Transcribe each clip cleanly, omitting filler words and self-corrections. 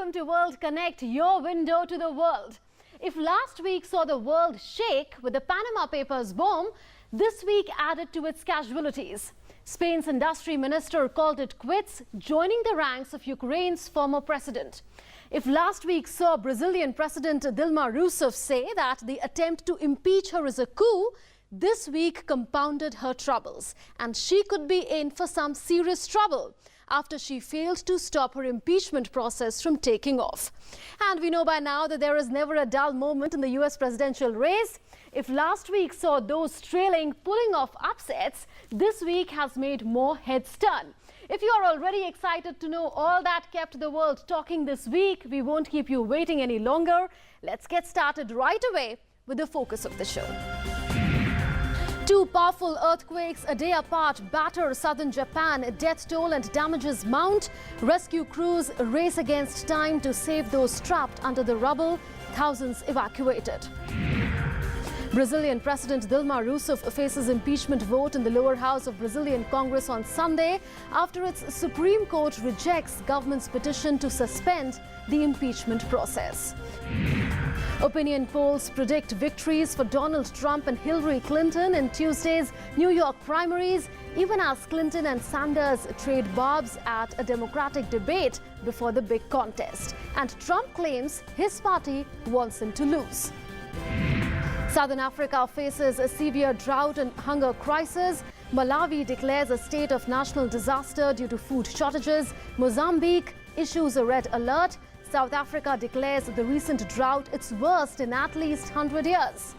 welcome to World Connect, your window to the world. If last week saw the world shake with the Panama Papers bomb, this week added to its casualties. Spain's industry minister called it quits, joining the ranks of Ukraine's former president. If last week saw Brazilian President Dilma Rousseff say that the attempt to impeach her is a coup, this week compounded her troubles, and she could be in for some serious trouble after she failed to stop her impeachment process from taking off. And we know by now that there is never a dull moment in the US presidential race. If last week saw those trailing pulling off upsets, this week has made more heads turn. If you are already excited to know all that kept the world talking this week, we won't keep you waiting any longer. Let's get started right away with the focus of the show. Two powerful earthquakes a day apart batter southern Japan. Death toll and damages mount. Rescue crews race against time to save those trapped under the rubble. Thousands evacuated. Brazilian President Dilma Rousseff faces impeachment vote in the lower house of Brazilian Congress on Sunday after its Supreme Court rejects government's petition to suspend the impeachment process. Opinion polls predict victories for Donald Trump and Hillary Clinton in Tuesday's New York primaries, even as Clinton and Sanders trade barbs at a Democratic debate before the big contest. And Trump claims his party wants him to lose. Southern Africa faces a severe drought and hunger crisis. Malawi declares a state of national disaster due to food shortages. Mozambique issues a red alert. South Africa declares the recent drought its worst in at least 100 years.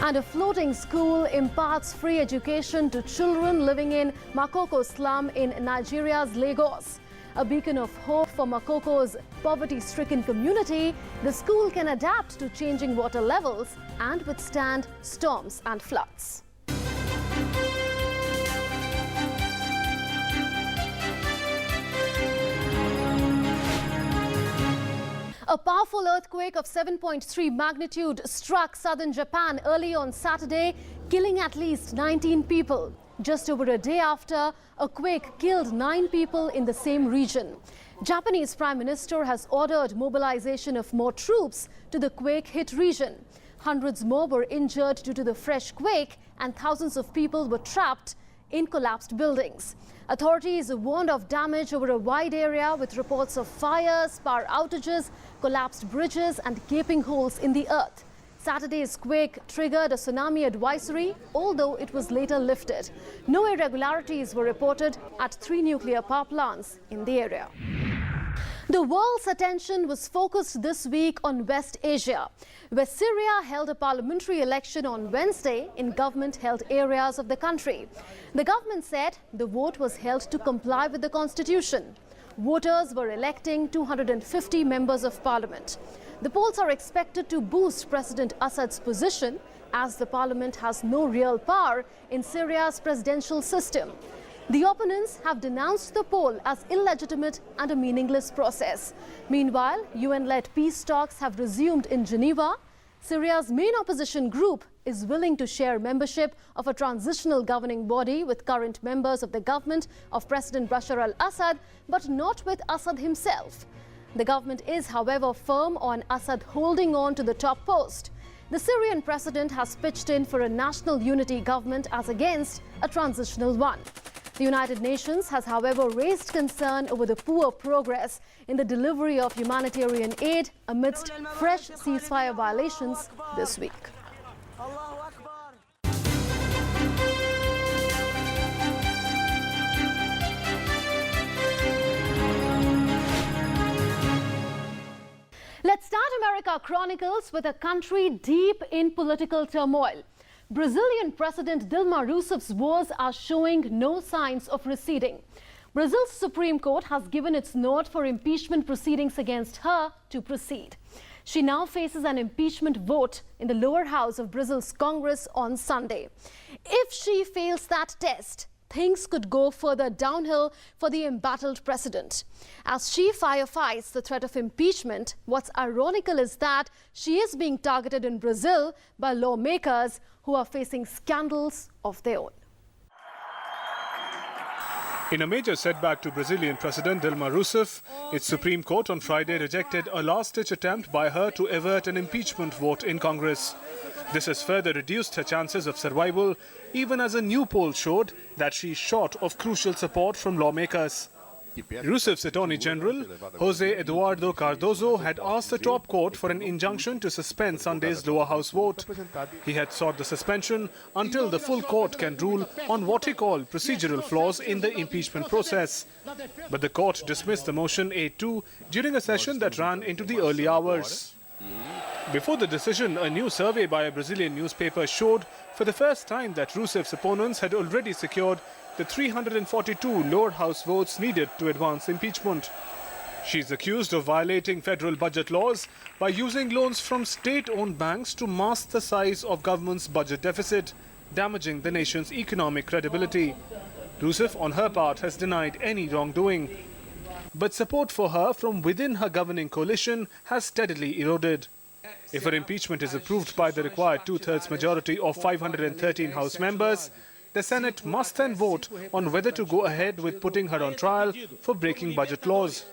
And a floating school imparts free education to children living in Makoko slum in Nigeria's Lagos. A beacon of hope for Makoko's poverty-stricken community, the school can adapt to changing water levels and withstand storms and floods. A powerful earthquake of 7.3 magnitude struck southern Japan early on Saturday, killing at least 19 people. Just over a day after, a quake killed 9 people in the same region. Japanese Prime Minister has ordered mobilization of more troops to the quake-hit region. Hundreds more were injured due to the fresh quake, and thousands of people were trapped in collapsed buildings. Authorities warned of damage over a wide area with reports of fires, power outages, collapsed bridges and gaping holes in the earth. Saturday's quake triggered a tsunami advisory, although it was later lifted. No irregularities were reported at 3 nuclear power plants in the area. The world's attention was focused this week on West Asia, where Syria held a parliamentary election on Wednesday in government-held areas of the country. The government said the vote was held to comply with the constitution. Voters were electing 250 members of parliament. The polls are expected to boost President Assad's position, as the parliament has no real power in Syria's presidential system. The opponents have denounced the poll as illegitimate and a meaningless process. Meanwhile, UN-led peace talks have resumed in Geneva. Syria's main opposition group is willing to share membership of a transitional governing body with current members of the government of President Bashar al-Assad, but not with Assad himself. The government is, however, firm on Assad holding on to the top post. The Syrian president has pitched in for a national unity government as against a transitional one. The United Nations has, however, raised concern over the poor progress in the delivery of humanitarian aid amidst fresh ceasefire violations this week. Let's start America Chronicles with a country deep in political turmoil. Brazilian President Dilma Rousseff's woes are showing no signs of receding. Brazil's Supreme Court has given its nod for impeachment proceedings against her to proceed. She now faces an impeachment vote in the lower house of Brazil's Congress on Sunday. If she fails that test, things could go further downhill for the embattled president. As she firefights the threat of impeachment, what's ironical is that she is being targeted in Brazil by lawmakers who are facing scandals of their own. In a major setback to Brazilian President Dilma Rousseff, its Supreme Court on Friday rejected a last-ditch attempt by her to avert an impeachment vote in Congress. This has further reduced her chances of survival, even as a new poll showed that she's short of crucial support from lawmakers. Rousseff's Attorney General, José Eduardo Cardoso, had asked the top court for an injunction to suspend Sunday's lower house vote. He had sought the suspension until the full court can rule on what he called procedural flaws in the impeachment process. But the court dismissed the motion 8-2 during a session that ran into the early hours. Before the decision, a new survey by a Brazilian newspaper showed for the first time that Rousseff's opponents had already secured the 342 lower house votes needed to advance impeachment. She's accused of violating federal budget laws by using loans from state-owned banks to mask the size of government's budget deficit, damaging the nation's economic credibility. Rousseff, on her part, has denied any wrongdoing. But support for her from within her governing coalition has steadily eroded. If her impeachment is approved by the required two-thirds majority of 513 House members, the Senate must then vote on whether to go ahead with putting her on trial for breaking budget laws.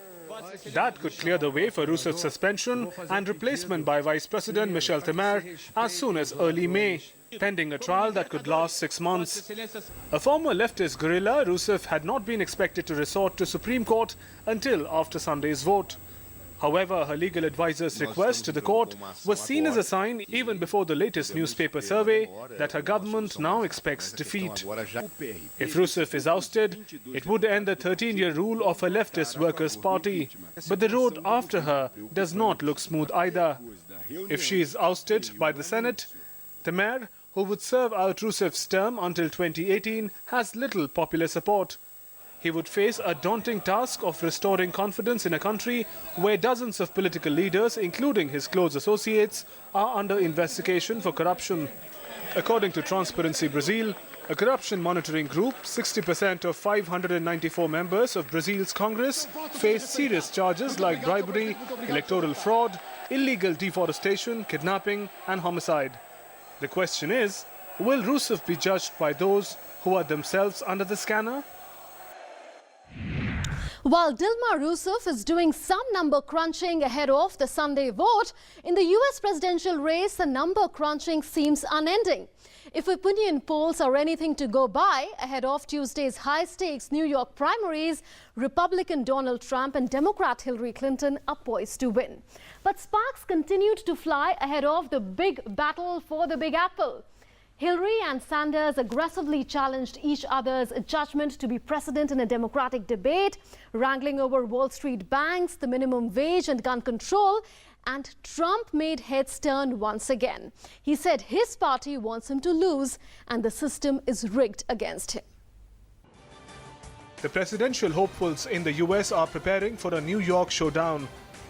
That could clear the way for Rousseff's suspension and replacement by Vice President Michel Temer as soon as early May, pending a trial that could last 6 months. A former leftist guerrilla, Rousseff had not been expected to resort to Supreme Court until after Sunday's vote. However, her legal advisor's request to the court was seen as a sign, even before the latest newspaper survey, that her government now expects defeat. If Rousseff is ousted, it would end the 13-year rule of a leftist Workers' Party. But the road after her does not look smooth either. If she is ousted by the Senate, Temer, who would serve out Rousseff's term until 2018, has little popular support. He would face a daunting task of restoring confidence in a country where dozens of political leaders, including his close associates, are under investigation for corruption. According to Transparency Brazil, a corruption monitoring group, 60% of 594 members of Brazil's Congress face serious charges like bribery, electoral fraud, illegal deforestation, kidnapping and homicide. The question is, will Rousseff be judged by those who are themselves under the scanner? While Dilma Rousseff is doing some number crunching ahead of the Sunday vote, in the US presidential race, the number crunching seems unending. If opinion polls are anything to go by, ahead of Tuesday's high-stakes New York primaries, Republican Donald Trump and Democrat Hillary Clinton are poised to win. But sparks continued to fly ahead of the big battle for the Big Apple. Hillary and Sanders aggressively challenged each other's judgment to be precedent in a Democratic debate, wrangling over Wall Street banks, the minimum wage and gun control, and Trump made heads turn once again. He said his party wants him to lose and the system is rigged against him. The presidential hopefuls in the US are preparing for a New York showdown.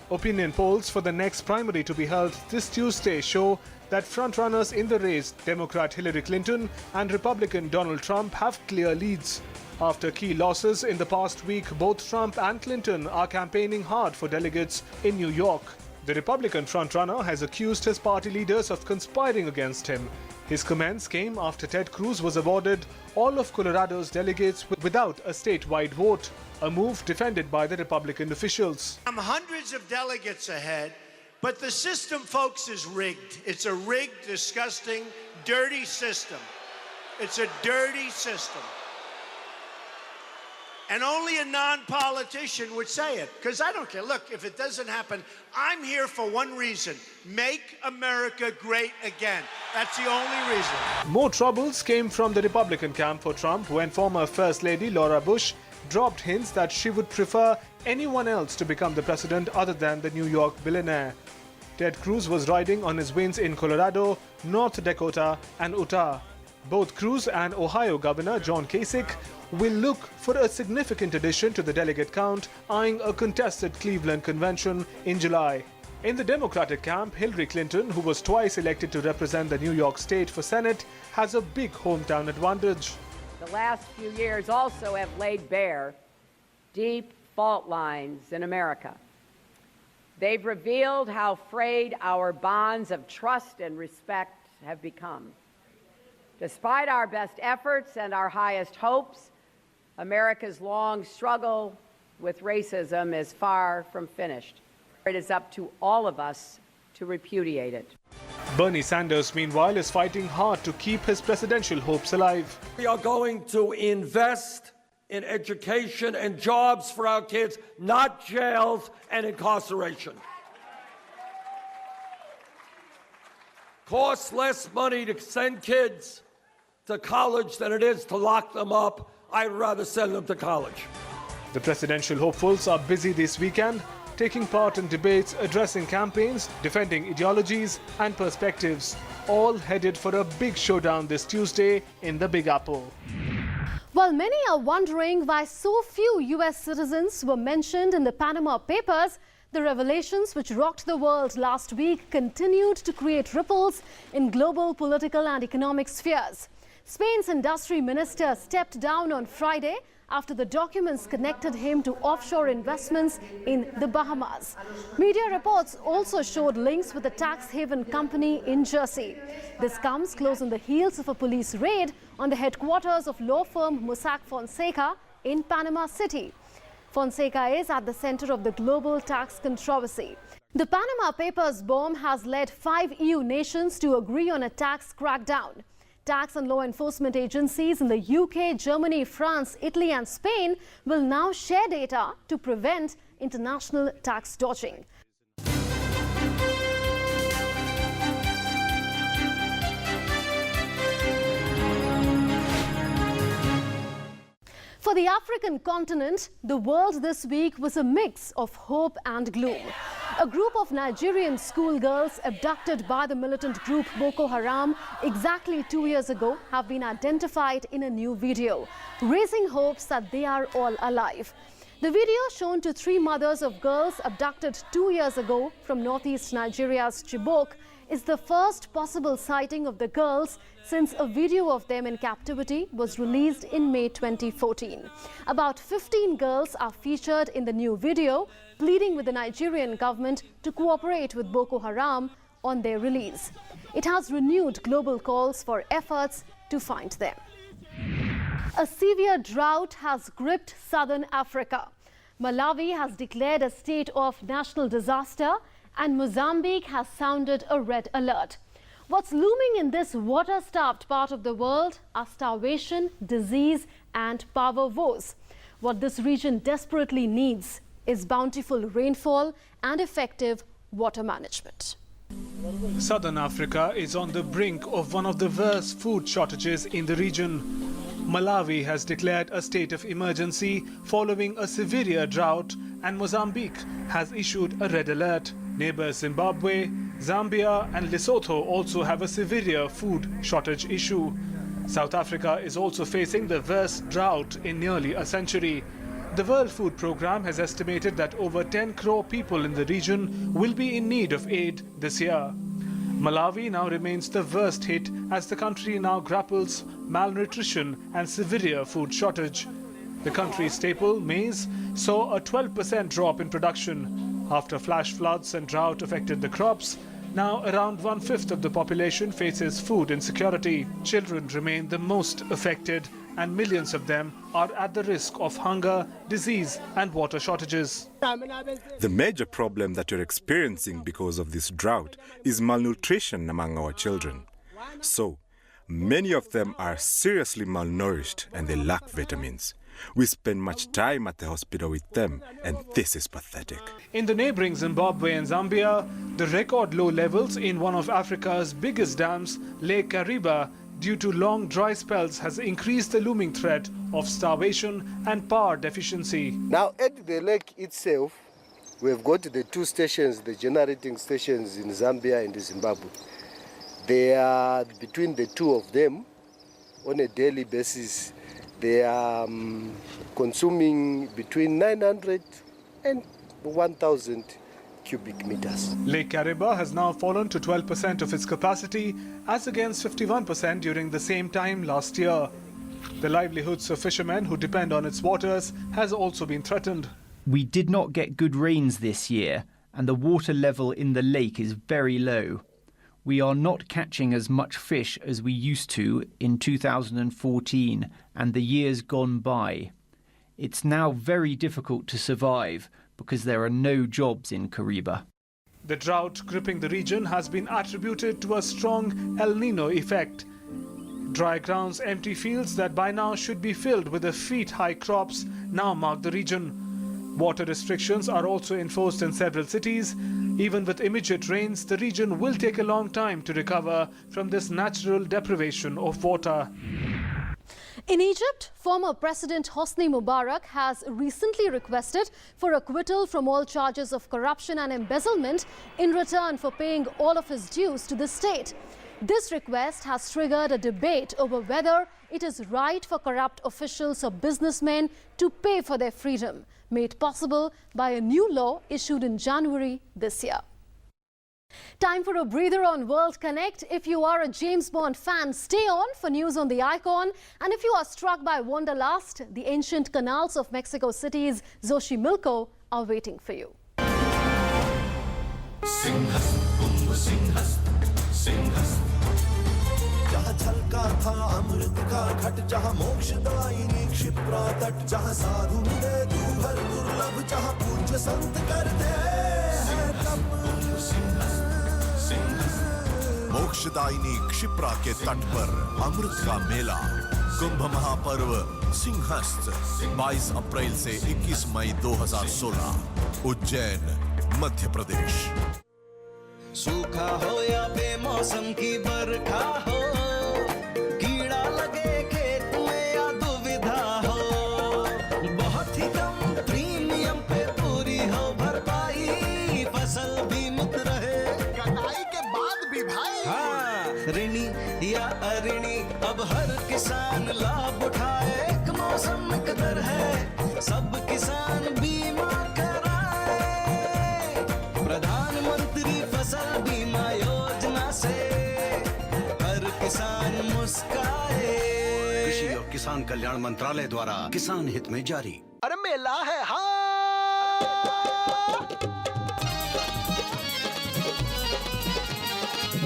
Opinion polls for the next primary to be held this Tuesday show that frontrunners in the race, Democrat Hillary Clinton and Republican Donald Trump, have clear leads. After key losses in the past week, both Trump and Clinton are campaigning hard for delegates in New York. The Republican frontrunner has accused his party leaders of conspiring against him. His comments came after Ted Cruz was awarded all of Colorado's delegates without a statewide vote, a move defended by the Republican officials. I'm hundreds of delegates ahead, but the system, folks, is rigged. It's a rigged, disgusting, dirty system. It's a dirty system. And only a non-politician would say it, because I don't care. Look, if it doesn't happen, I'm here for one reason: make America great again. That's the only reason. More troubles came from the Republican camp for Trump when former First Lady Laura Bush dropped hints that she would prefer anyone else to become the president other than the New York billionaire. Ted Cruz was riding on his wins in Colorado, North Dakota and Utah. Both Cruz and Ohio Governor John Kasich will look for a significant addition to the delegate count, eyeing a contested Cleveland convention in July. In the Democratic camp, Hillary Clinton, who was twice elected to represent the New York state for Senate, has a big hometown advantage. The last few years also have laid bare deep fault lines in America. They've revealed how frayed our bonds of trust and respect have become. Despite our best efforts and our highest hopes, America's long struggle with racism is far from finished. It is up to all of us to repudiate it. Bernie Sanders, meanwhile, is fighting hard to keep his presidential hopes alive. We are going to invest in education and jobs for our kids, not jails and incarceration. Costs less money to send kids to college than it is to lock them up. I'd rather send them to college. The presidential hopefuls are busy this weekend, taking part in debates, addressing campaigns, defending ideologies and perspectives, all headed for a big showdown this Tuesday in the Big Apple. While many are wondering why so few US citizens were mentioned in the Panama Papers, the revelations which rocked the world last week continued to create ripples in global political and economic spheres. Spain's industry minister stepped down on Friday after the documents connected him to offshore investments in the Bahamas. Media reports also showed links with a tax haven company in Jersey. This comes close on the heels of a police raid on the headquarters of law firm Mossack Fonseca in Panama City. Fonseca is at the center of the global tax controversy. The Panama Papers bomb has led 5 EU nations to agree on a tax crackdown. Tax and law enforcement agencies in the UK, Germany, France, Italy and Spain will now share data to prevent international tax dodging. For the African continent, the world this week was a mix of hope and gloom. A group of Nigerian schoolgirls abducted by the militant group Boko Haram exactly 2 years ago have been identified in a new video, raising hopes that they are all alive. The video, shown to 3 mothers of girls abducted 2 years ago from northeast Nigeria's Chibok, is the first possible sighting of the girls since a video of them in captivity was released in May 2014. About 15 girls are featured in the new video, pleading with the Nigerian government to cooperate with Boko Haram on their release. It has renewed global calls for efforts to find them. A severe drought has gripped southern Africa. Malawi has declared a state of national disaster, and Mozambique has sounded a red alert. What's looming in this water-starved part of the world are starvation, disease and power woes. What this region desperately needs is bountiful rainfall and effective water management. Southern Africa is on the brink of one of the worst food shortages in the region. Malawi has declared a state of emergency following a severe drought, and Mozambique has issued a red alert. Neighbors Zimbabwe, Zambia and Lesotho also have a severe food shortage issue. South Africa is also facing the worst drought in nearly a century. The World Food Programme has estimated that over 10 crore people in the region will be in need of aid this year. Malawi now remains the worst hit as the country now grapples malnutrition and severe food shortage. The country's staple, maize, saw a 12% drop in production. After flash floods and drought affected the crops, now around 1/5 of the population faces food insecurity. Children remain the most affected, and millions of them are at the risk of hunger, disease and water shortages. The major problem that you're experiencing because of this drought is malnutrition among our children. So, many of them are seriously malnourished and they lack vitamins. We spend much time at the hospital with them, and this is pathetic. In the neighboring Zimbabwe and Zambia, the record low levels in one of Africa's biggest dams, Lake Kariba, due to long dry spells has increased the looming threat of starvation and power deficiency. Now at the lake itself, we've got the 2 stations, the generating stations in Zambia and Zimbabwe. They are, between the 2 of them, on a daily basis, they are consuming between 900 and 1,000 cubic meters. Lake Kariba has now fallen to 12% of its capacity, as against 51% during the same time last year. The livelihoods of fishermen who depend on its waters has also been threatened. We did not get good rains this year, and the water level in the lake is very low. We are not catching as much fish as we used to in 2014 and the years gone by. It's now very difficult to survive because there are no jobs in Kariba. The drought gripping the region has been attributed to a strong El Nino effect. Dry grounds, empty fields that by now should be filled with the feet-high crops now mark the region. Water restrictions are also enforced in several cities. Even with immediate rains, the region will take a long time to recover from this natural deprivation of water. In Egypt, former President Hosni Mubarak has recently requested for acquittal from all charges of corruption and embezzlement in return for paying all of his dues to the state. This request has triggered a debate over whether it is right for corrupt officials or businessmen to pay for their freedom, made possible by a new law issued in January this year. Time for a breather on World Connect. If you are a James Bond fan, stay on for news on the icon. And if you are struck by wanderlust, the ancient canals of Mexico City's Xochimilco are waiting for you. मोक्षदायिनी Kshipra के तट पर अमृत का मेला कुंभ महापर्व सिंहस्थ 22 अप्रैल से 21 मई 2016 उज्जैन मध्य प्रदेश। सूखा हो या बेमौसम की बरखा हो, कीड़ा लगे खेत में या दुविधा हो, बहुत ही कम प्रीमियम पे पूरी हो भरपाई, फसल बीमित रहे कटाई के बाद भी भाई। हाँ, ऋणी या अऋणी अब हर किसान लाभ उठाए, एक मौसम एक दर है, सब किसान बीमा कराए, प्रधानमंत्री फसल बीमा योजना से हर किसान मुस्काए। कृषि और किसान कल्याण मंत्रालय द्वारा किसान हित में जारी। अरे मेला है हाँ।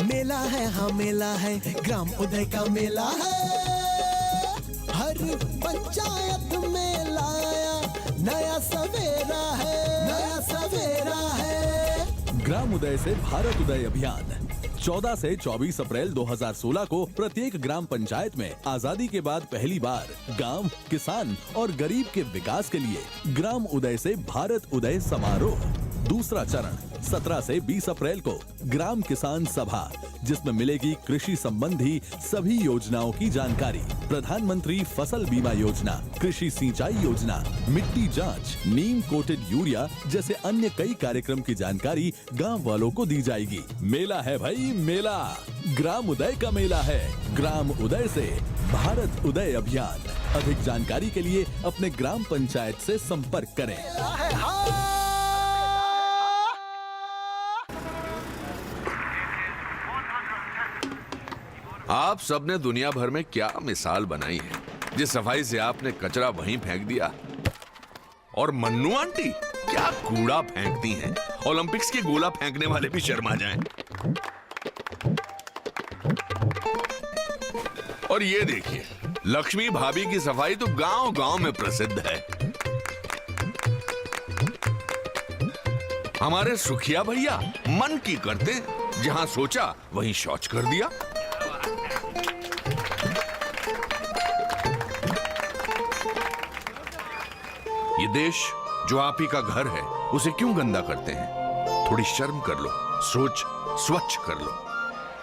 मेला है हाँ मेला है, ग्राम उदय का मेला है, हर पंचायत में लाया नया सवेरा है, नया सवेरा है। ग्राम उदय से भारत उदय अभियान 14 से 24 अप्रैल 2016 को प्रत्येक ग्राम पंचायत में आजादी के बाद पहली बार गांव, किसान और गरीब के विकास के लिए ग्राम उदय से भारत उदय समारोह। दूसरा चरण 17 से 20 अप्रैल को ग्राम किसान सभा, जिसमें मिलेगी कृषि संबंधी सभी योजनाओं की जानकारी, प्रधानमंत्री फसल बीमा योजना, कृषि सिंचाई योजना, मिट्टी जांच, नीम कोटेड यूरिया जैसे अन्य कई कार्यक्रम की जानकारी गांव वालों को दी जाएगी। मेला है भाई मेला, ग्राम उदय का मेला है। ग्राम उदय से भारत उदय अभियान। अधिक जानकारी के लिए अपने ग्राम पंचायत से संपर्क करें। आप सबने दुनिया भर में क्या मिसाल बनाई है, जिस सफाई से आपने कचरा वहीं फेंक दिया। और मन्नू आंटी क्या कूड़ा फेंकती हैं, ओलंपिक्स के गोला फेंकने वाले भी शर्मा जाएं। और ये देखिए, लक्ष्मी भाभी की सफाई तो गांव-गांव में प्रसिद्ध है। हमारे सुखिया भैया मन की करते, जहां सोचा वहीं शौच कर दिया। ये देश जो आप ही का घर है, उसे क्यों गंदा करते हैं? थोड़ी शर्म कर लो, सोच स्वच्छ कर लो।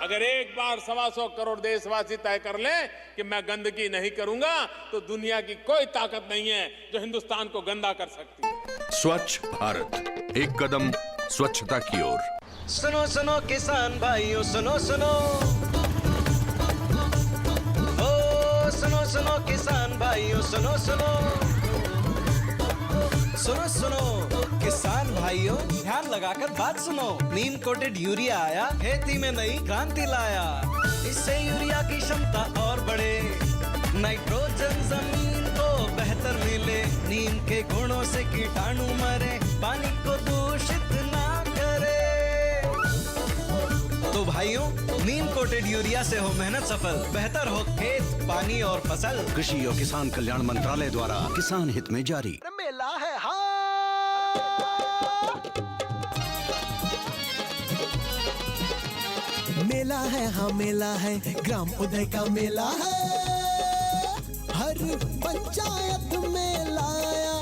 अगर एक बार 125 करोड़ देशवासी तय कर लें कि मैं गंदगी नहीं करूंगा, तो दुनिया की कोई ताकत नहीं है जो हिंदुस्तान को गंदा कर सकती है। स्वच्छ भारत, एक कदम स्वच्छता की ओर। सुनो सुनो किसान भाइयों, सुनो सुनो, ओ सुनो सुनो किसान भाइयों, सुनो सुनो, सुनो सुनो किसान भाइयों, ध्यान लगाकर बात सुनो। नीम कोटेड यूरिया आया, खेती में नई क्रांति लाया। इससे यूरिया की क्षमता और बढ़े, नाइट्रोजन जमीन को बेहतर मिले, नीम के गुणों से कीटाणु मरे, पानी को दूषित ना करे। तो हो भाइयों, नीम कोटेड यूरिया से हो मेहनत सफल, बेहतर हो खेत, पानी और फसल। कृषि और किसान कल्याण मंत्रालय द्वारा किसान हित में जारी। मेला है हाँ, मेला है हाँ, मेला है ग्राम उदय का मेला है। हर पंचायत में लाया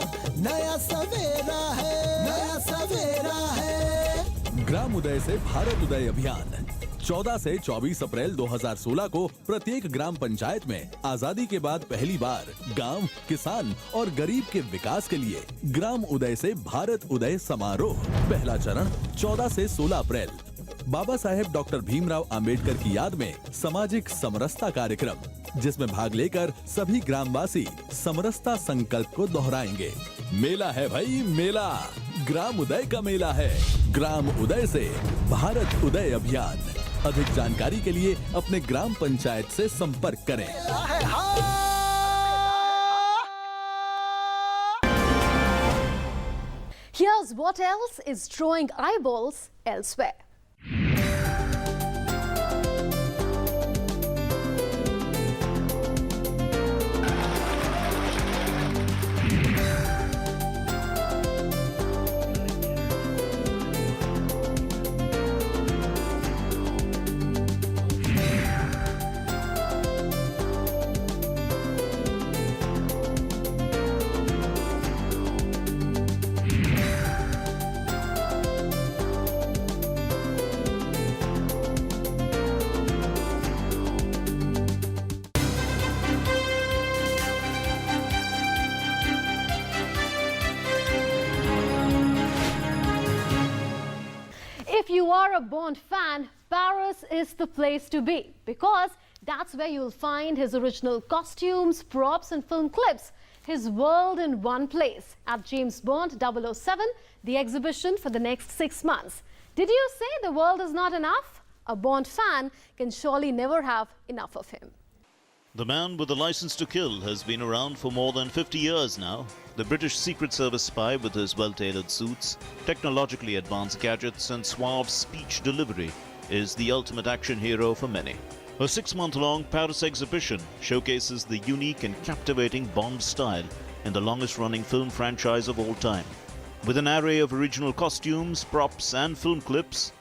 नया सवेरा है, नया सवेरा है। ग्राम उदय से भारत उदय अभियान 14 से 24 अप्रैल 2016 को प्रत्येक ग्राम पंचायत में आजादी के बाद पहली बार गांव, किसान और गरीब के विकास के लिए ग्राम उदय से भारत उदय समारोह। पहला चरण 14 से 16 अप्रैल। बाबा साहेब डॉक्टर भीमराव अंबेडकर की याद में सामाजिक समरसता कार्यक्रम, जिसमें भाग लेकर सभी ग्रामवासी समरसता संकल्प को दोहराएंगे। मेला है भाई मेला, ग्राम उदय का मेला है। ग्राम उदय से भारत उदय अभियान। अधिक जानकारी के लिए अपने ग्राम पंचायत से संपर्क करें। Here's what else is drawing eyeballs elsewhere. If you are a Bond fan, Paris is the place to be, because that's where you'll find his original costumes, props and film clips. His world in one place at James Bond 007, the exhibition for the next 6 months. Did you say the world is not enough? A Bond fan can surely never have enough of him. The man with the license to kill has been around for more than 50 years now. The British Secret Service spy with his well-tailored suits, technologically advanced gadgets and suave speech delivery is the ultimate action hero for many. A 6-month-long Paris exhibition showcases the unique and captivating Bond style in the longest-running film franchise of all time. With an array of original costumes, props and film clips,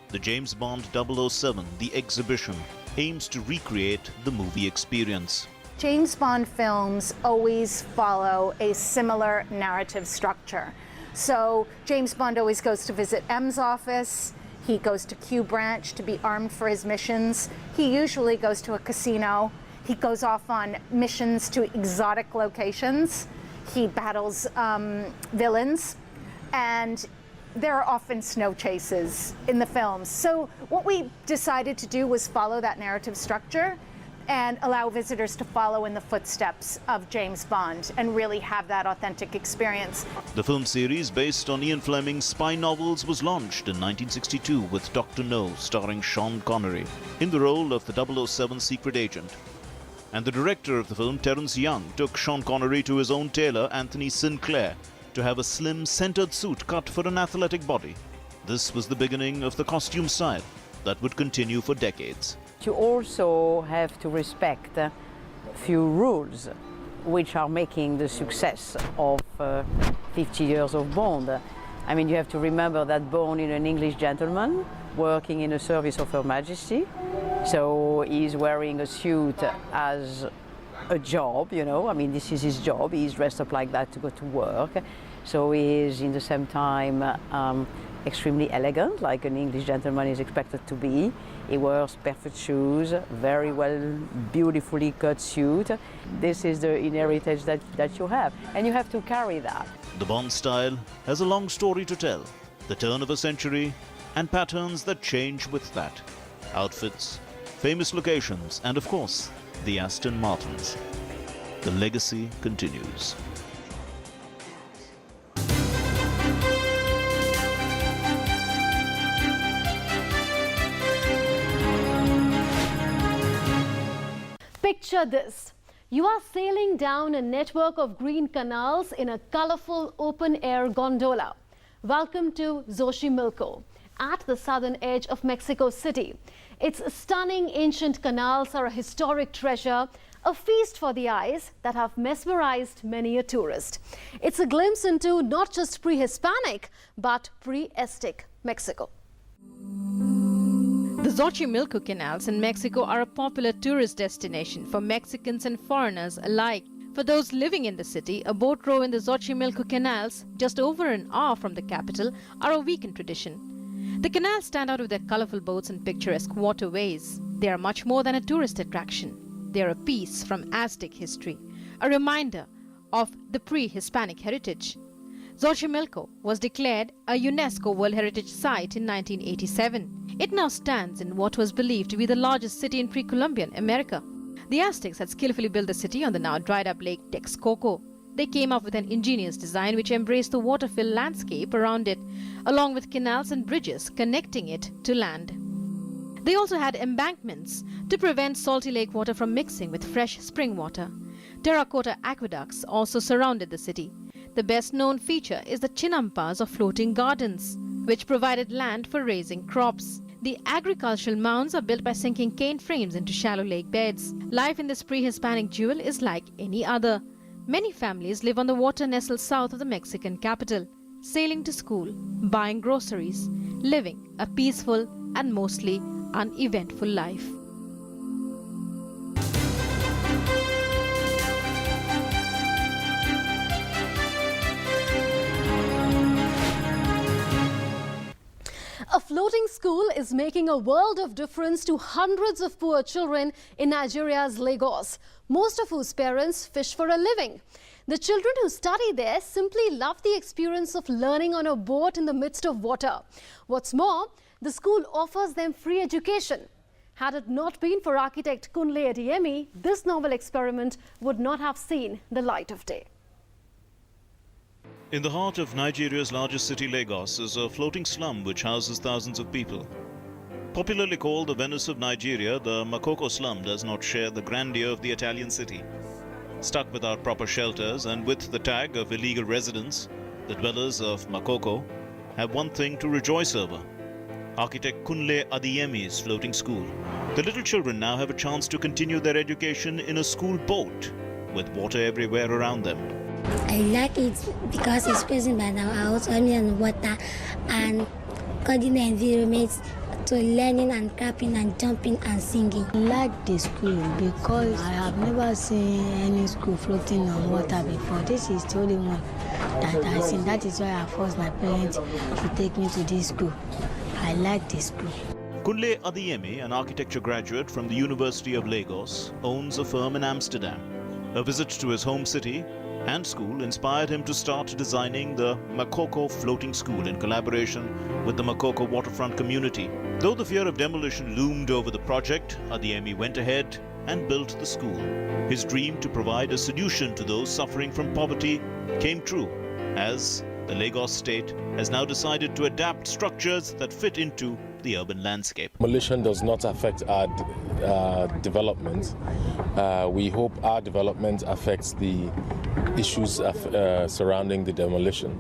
the James Bond 007, the exhibition, aims to recreate the movie experience. James Bond films always follow a similar narrative structure. So James Bond always goes to visit M's office, he goes to Q branch to be armed for his missions, he usually goes to a casino, he goes off on missions to exotic locations, he battles villains, and there are often snow chases in the films. So what we decided to do was follow that narrative structure and allow visitors to follow in the footsteps of James Bond and really have that authentic experience. The film series, based on Ian Fleming's spy novels, was launched in 1962 with Dr. No starring Sean Connery in the role of the 007 secret agent. And the director of the film, Terence Young, took Sean Connery to his own tailor, Anthony Sinclair, to have a slim, centered suit cut for an athletic body. This was the beginning of the costume style that would continue for decades. You also have to respect a few rules which are making the success of 50 years of Bond. I mean, you have to remember that Bond is an English gentleman working in the service of Her Majesty. So he's wearing a suit as a job, you know, I mean, this is his job. He's dressed up like that to go to work. So he is, in the same time, extremely elegant, like an English gentleman is expected to be. He wears perfect shoes, very well, beautifully cut suit. This is the inheritance that you have, and you have to carry that. The Bond style has a long story to tell, the turn of a century, and patterns that change with that. Outfits, famous locations, and of course, the Aston Martins. The legacy continues. Picture this. You are sailing down a network of green canals in a colorful open-air gondola. Welcome to Xochimilco. at the southern edge of Mexico City. Its stunning ancient canals are a historic treasure, a feast for the eyes that have mesmerized many a tourist. It's a glimpse into not just pre-Hispanic, but pre-Aztec Mexico. The Xochimilco canals in Mexico are a popular tourist destination for Mexicans and foreigners alike. For those living in the city, a boat row in the Xochimilco canals, just over an hour from the capital, are a weekend tradition. The canals stand out with their colorful boats and picturesque waterways. They are much more than a tourist attraction. They are a piece from Aztec history, a reminder of the pre-Hispanic heritage. Xochimilco was declared a UNESCO World Heritage Site in 1987. It now stands in what was believed to be the largest city in pre-Columbian America. The Aztecs had skillfully built the city on the now dried-up Lake Texcoco. They came up with an ingenious design which embraced the water-filled landscape around it, along with canals and bridges connecting it to land. They also had embankments to prevent salty lake water from mixing with fresh spring water. Terracotta aqueducts also surrounded the city. The best-known feature is the chinampas or floating gardens, which provided land for raising crops. The agricultural mounds are built by sinking cane frames into shallow lake beds. Life in this pre-Hispanic jewel is like any other. Many families live on the water nestled south of the Mexican capital, sailing to school, buying groceries, living a peaceful and mostly uneventful life. A floating school is making a world of difference to hundreds of poor children in Nigeria's Lagos, most of whose parents fish for a living. The children who study there simply love the experience of learning on a boat in the midst of water. What's more, the school offers them free education. Had it not been for architect Kunle Adeyemi, this novel experiment would not have seen the light of day. In the heart of Nigeria's largest city, Lagos, is a floating slum which houses thousands of people. Popularly called the Venice of Nigeria, the Makoko slum does not share the grandeur of the Italian city. Stuck without proper shelters and with the tag of illegal residents, the dwellers of Makoko have one thing to rejoice over: architect Kunle Adeyemi's floating school. The little children now have a chance to continue their education in a school boat with water everywhere around them. I like it because it's facing by the house, and water, and cutting the environment to learning and clapping and jumping and singing. I like the school because I have never seen any school floating on water before. This is the only one that I've seen. That is why I forced my parents to take me to this school. I like this school. Kunle Adeyemi, an architecture graduate from the University of Lagos, owns a firm in Amsterdam. A visit to his home city and school inspired him to start designing the Makoko floating school in collaboration with the Makoko waterfront community. Though the fear of demolition loomed over the project, Adeyemi went ahead and built the school. His dream to provide a solution to those suffering from poverty came true, as the Lagos state has now decided to adapt structures that fit into the urban landscape. Demolition does not affect our development. We hope our development affects the issues surrounding the demolition,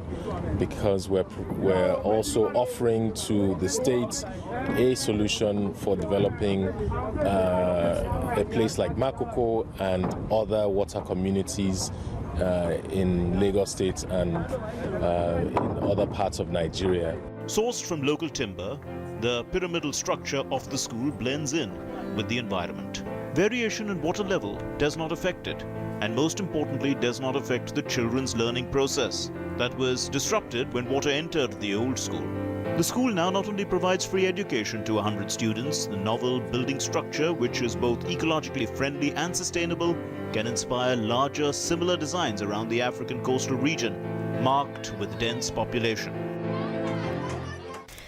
because we're also offering to the state a solution for developing a place like Makoko and other water communities in Lagos State and in other parts of Nigeria. Sourced from local timber, the pyramidal structure of the school blends in with the environment. Variation in water level does not affect it, and most importantly does not affect the children's learning process that was disrupted when water entered the old school. The school now not only provides free education to 100 students, the novel building structure, which is both ecologically friendly and sustainable, can inspire larger similar designs around the African coastal region, marked with dense population.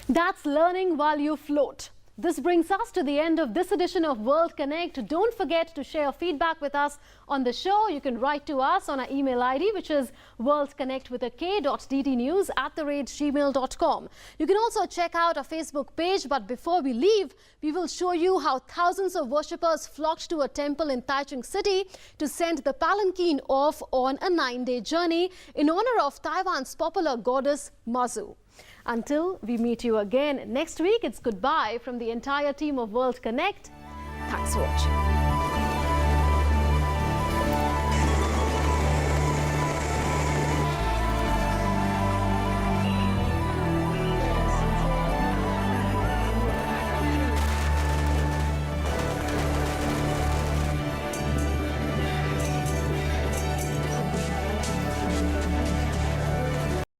That's learning while you float. This brings us to the end of this edition of World Connect. Don't forget to share feedback with us on the show. You can write to us on our email ID, which is worldconnect@gmail.com. You can also check out our Facebook page. But before we leave, we will show you how thousands of worshippers flocked to a temple in Taichung City to send the palanquin off on a 9-day journey in honor of Taiwan's popular goddess Mazu. Until we meet you again next week, it's goodbye from the entire team of World Connect. Thanks for watching.